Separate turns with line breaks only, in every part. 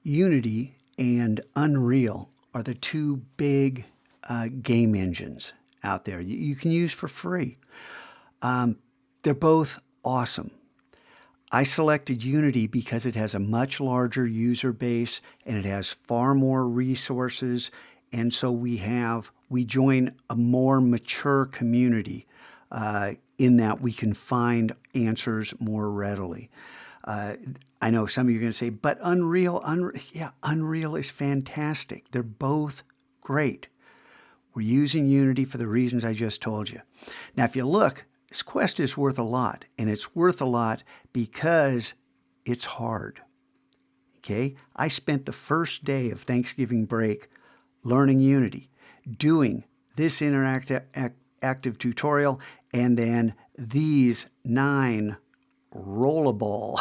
Unity and Unreal are the two big game engines out there you can use for free. They're both awesome. I selected Unity because it has a much larger user base and it has far more resources. And so we join a more mature community in that we can find answers more readily. I know some of you are going to say, but Unreal is fantastic. They're both great. We're using Unity for the reasons I just told you. Now, if you look, this quest is worth a lot, and it's worth a lot because it's hard. Okay? I spent the first day of Thanksgiving break learning Unity, doing this interactive tutorial, and then these 9 rollable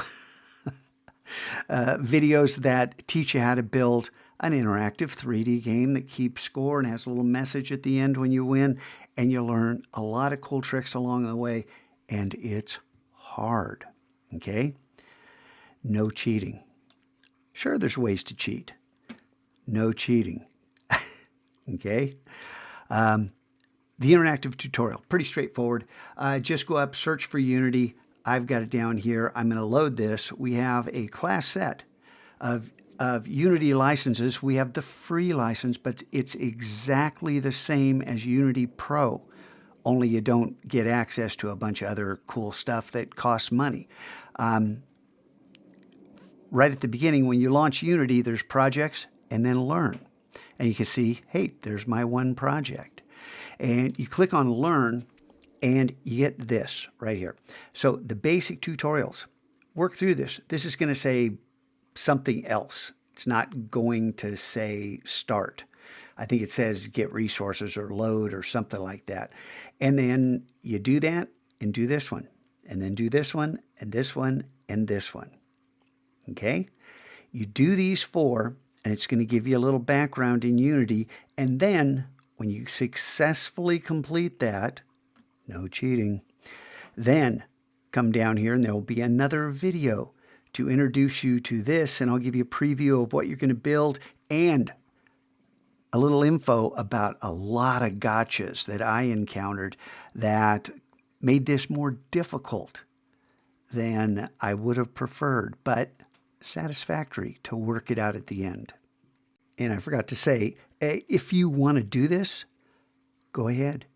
videos that teach you how to build an interactive 3D game that keeps score and has a little message at the end when you win, and you learn a lot of cool tricks along the way, and it's hard, okay? No cheating. Sure, there's ways to cheat. No cheating, okay? The interactive tutorial, pretty straightforward. Just go up, search for Unity. I've got it down here. I'm going to load this. We have a class set of Unity licenses. We have the free license, but it's exactly the same as Unity Pro, only you don't get access to a bunch of other cool stuff that costs money. Right at the beginning, when you launch Unity, there's projects and then learn. And you can see, hey, there's my one project. And you click on learn and you get this right here. So the basic tutorials, work through this. This is going to say something else. It's not going to say start. I think it says get resources or load or something like that. And then you do that and do this one, and then do this one and this one and this one. Okay? You do these 4, and it's going to give you a little background in Unity. And then when you successfully complete that, no cheating, then come down here and there will be another video to introduce you to this, and I'll give you a preview of what you're going to build and a little info about a lot of gotchas that I encountered that made this more difficult than I would have preferred, but satisfactory to work it out at the end. And I forgot to say, if you want to do this, go ahead.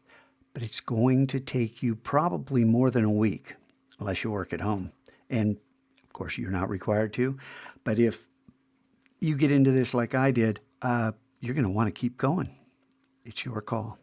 But it's going to take you probably more than a week, unless you work at home. And of course, you're not required to. But if you get into this like I did, you're going to want to keep going. It's your call.